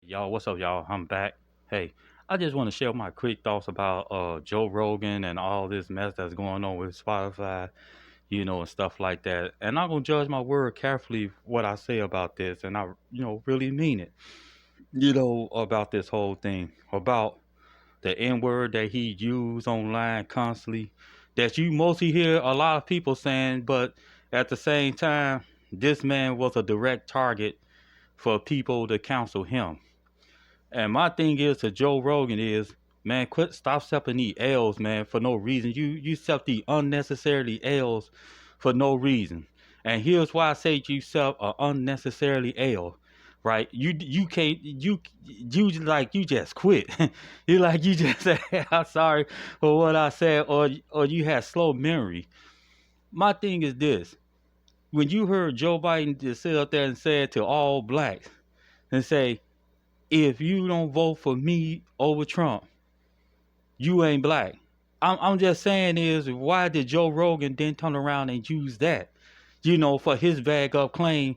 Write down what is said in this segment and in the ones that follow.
Y'all, what's up, y'all? I'm back. Hey, I just want to share my quick thoughts about Joe Rogan and all this mess that's going on with Spotify, and stuff like that. And I'm gonna judge my word carefully what I say about this, and I really mean it. About this whole thing, about the N word that he used online constantly, that you mostly hear a lot of people saying, but at the same time, this man was a direct target for people to counsel him. And my thing is to Joe Rogan is, man, stop accepting these L's, man, for no reason. You accept the unnecessarily L's for no reason. And here's why I say you accept an unnecessarily L. Right? You can't you just quit. You just say, I'm sorry for what I said, or you had slow memory. My thing is this. When you heard Joe Biden just sit up there and say it to all blacks and say, if you don't vote for me over Trump, you ain't black. I'm just saying is, why did Joe Rogan then turn around and use that, for his bag up claim,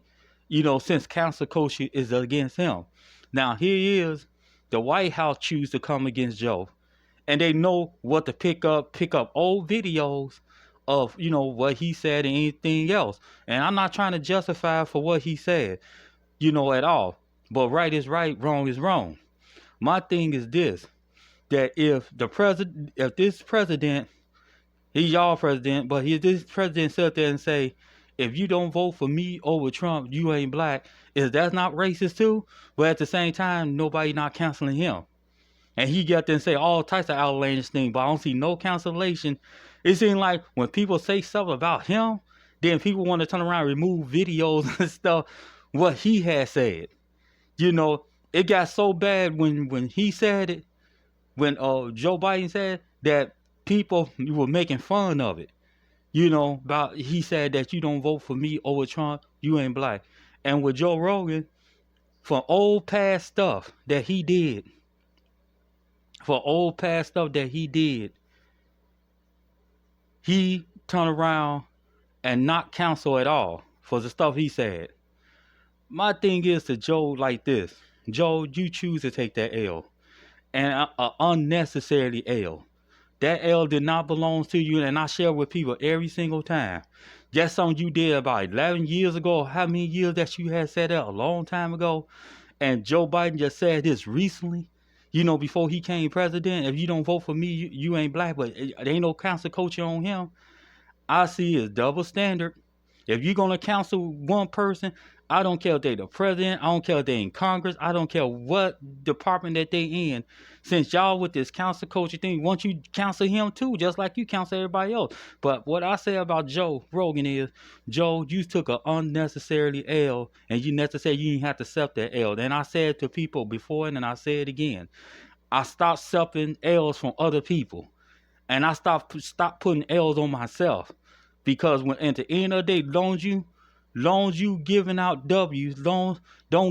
since cancel culture is against him. Now here he is, the White House choose to come against Joe, and they know what to pick up old videos of, what he said and anything else. And I'm not trying to justify for what he said, at all. But right is right, wrong is wrong. My thing is this, that if this president, he's y'all president, but this president sit there and say, if you don't vote for me over Trump, you ain't black, is that not racist too? But at the same time, nobody not canceling him. And he got there and say all types of outlandish things, but I don't see no cancellation. It seems like when people say stuff about him, then people want to turn around and remove videos and stuff, what he had said. It got so bad when he said it, when Joe Biden said that, people were making fun of it. About, he said that you don't vote for me over Trump, you ain't black. And with Joe Rogan, for old past stuff that he did, he turned around and not cancel at all for the stuff he said. My thing is to Joe like this. Joe, you choose to take that L. And unnecessarily L. That L did not belong to you, and I share with people every single time. That's something you did about 11 years ago, how many years that you had said that a long time ago, and Joe Biden just said this recently, before he came president, if you don't vote for me, you ain't black, but there ain't no council culture on him. I see is double standard. If you're going to counsel one person, I don't care if they the president, I don't care if they in Congress, I don't care what department that they in. Since y'all with this counsel culture thing, once you counsel him too, just like you counsel everybody else. But what I say about Joe Rogan is, Joe, you took an unnecessarily L, and you didn't have to accept that L. And I said to people before, and then I say it again. I stopped accepting L's from other people. And I stopped putting L's on myself. Because when at the end of the day, long as you giving out W's, don't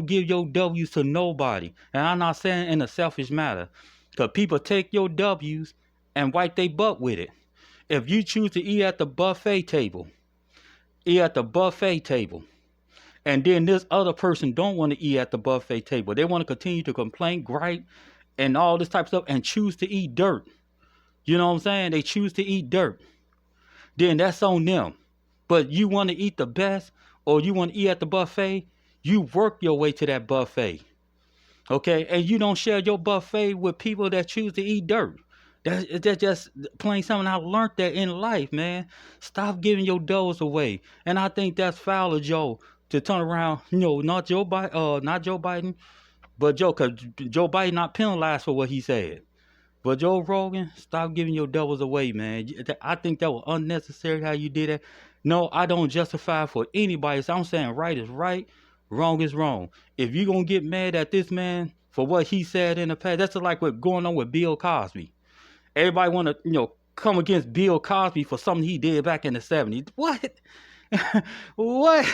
give your W's to nobody. And I'm not saying in a selfish matter. Because people take your W's and wipe their butt with it. If you choose to eat at the buffet table, and then this other person don't want to eat at the buffet table. They want to continue to complain, gripe, and all this type of stuff, and choose to eat dirt. You know what I'm saying? They choose to eat dirt. Then that's on them. But you want to eat the best, or you want to eat at the buffet, you work your way to that buffet. Okay? And you don't share your buffet with people that choose to eat dirt. That's just plain something. I learned that in life, man. Stop giving your doughs away. And I think that's foul of Joe to turn around, not Joe Biden, but Joe, because Joe Biden not penalized for what he said. But Joe Rogan, stop giving your doubles away, man. I think that was unnecessary how you did that. No, I don't justify for anybody. So I'm saying right is right, wrong is wrong. If you're going to get mad at this man for what he said in the past, that's just like what's going on with Bill Cosby. Everybody want to, come against Bill Cosby for something he did back in the 70s. What? What?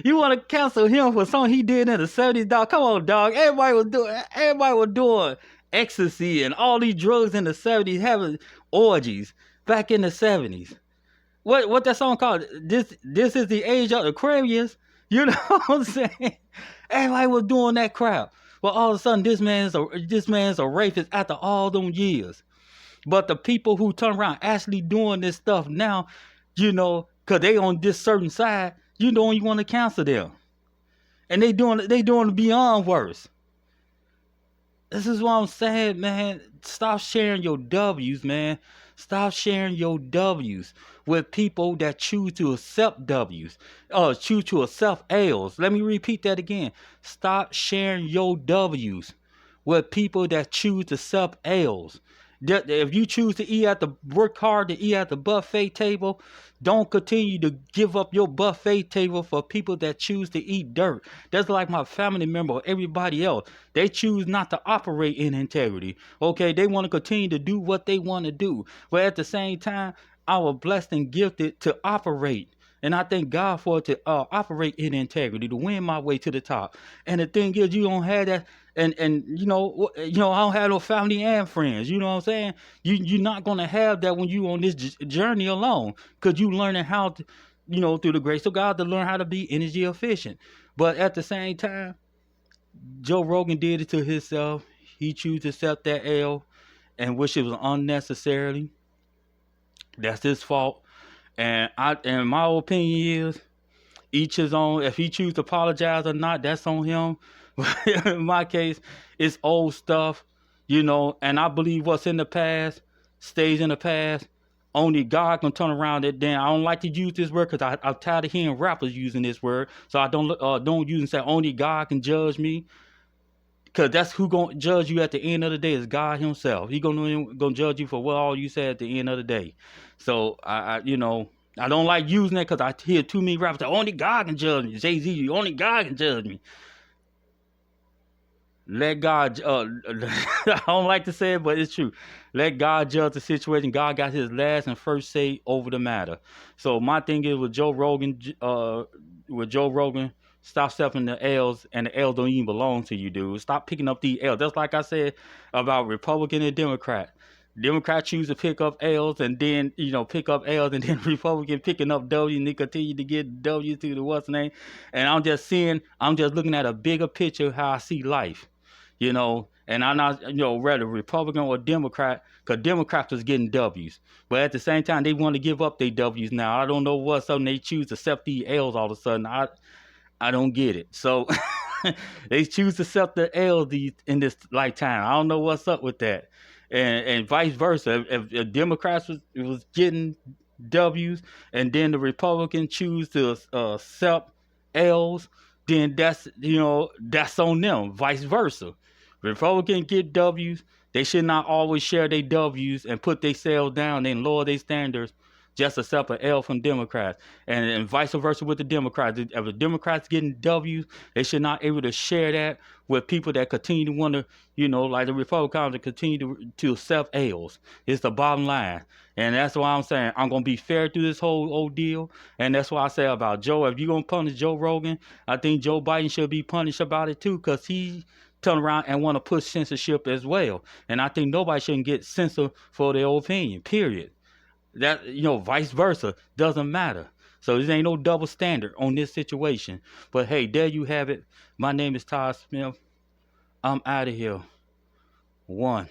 You want to cancel him for something he did in the 70s, dog? Come on, dog. Everybody was doing ecstasy and all these drugs in the 70s, having orgies back in the 70s. What that song called? This is the age of Aquarius. You know what I'm saying? Everybody was doing that crap. Well, all of a sudden, this man's a rapist after all them years. But the people who turn around actually doing this stuff now, cause they on this certain side, you want to cancel them, and they doing beyond worse. This is what I'm saying, man. Stop sharing your W's, man. Stop sharing your W's with people that choose to accept W's, choose to accept L's. Let me repeat that again. Stop sharing your W's with people that choose to accept L's. If you choose to work hard to eat at the buffet table, don't continue to give up your buffet table for people that choose to eat dirt. That's like my family member or everybody else. They choose not to operate in integrity. Okay, they want to continue to do what they want to do. But at the same time, I was blessed and gifted to operate. And I thank God for it to operate in integrity, to win my way to the top. And the thing is, you don't have that. And I don't have no family and friends. You know what I'm saying? You're not gonna have that when you on this journey alone, because you learning how to, through the grace of God, to learn how to be energy efficient. But at the same time, Joe Rogan did it to himself. He chose to accept that L, and wish it was unnecessarily. That's his fault. And my opinion is, each his own. If he chooses to apologize or not, that's on him. In my case, it's old stuff, and I believe what's in the past stays in the past. Only God can turn around it. Then I don't like to use this word because I'm tired of hearing rappers using this word. So I don't use and say only God can judge me, because that's who gonna judge you at the end of the day is God Himself. He gonna judge you for what all you said at the end of the day. So I don't like using that because I hear too many rappers say only God can judge me. Jay-Z, only God can judge me. Let God, I don't like to say it, but it's true. Let God judge the situation. God got His last and first say over the matter. So my thing is with Joe Rogan, stop stepping the L's, and the L's don't even belong to you, dude. Stop picking up the L's. That's like I said about Republican and Democrat. Democrats choose to pick up L's and then, pick up L's, and then Republican picking up W, and they continue to get W to the what's name. And I'm just looking at a bigger picture of how I see life. And I'm not, whether Republican or Democrat, because Democrats was getting W's. But at the same time, they want to give up their W's now. I don't know what's up. They choose to accept the L's all of a sudden. I don't get it. So they choose to accept the L's in this lifetime. I don't know what's up with that. And vice versa. If Democrats was getting W's, and then the Republicans choose to accept L's, then that's on them. Vice versa. Republicans get W's. They should not always share their W's and put themselves down and lower their standards just to accept an L from Democrats. And vice versa with the Democrats. If the Democrats getting W's, they should not able to share that with people that continue to want to, like the Republicans, to continue to accept L's. It's the bottom line. And that's why I'm saying I'm going to be fair through this whole ordeal. And that's why I say about Joe, if you're going to punish Joe Rogan, I think Joe Biden should be punished about it too, because he turn around and want to push censorship as well. And I think nobody shouldn't get censored for their opinion, period. That, vice versa, doesn't matter. So there ain't no double standard on this situation. But hey, there you have it. My name is Todd Smith. I'm out of here. One.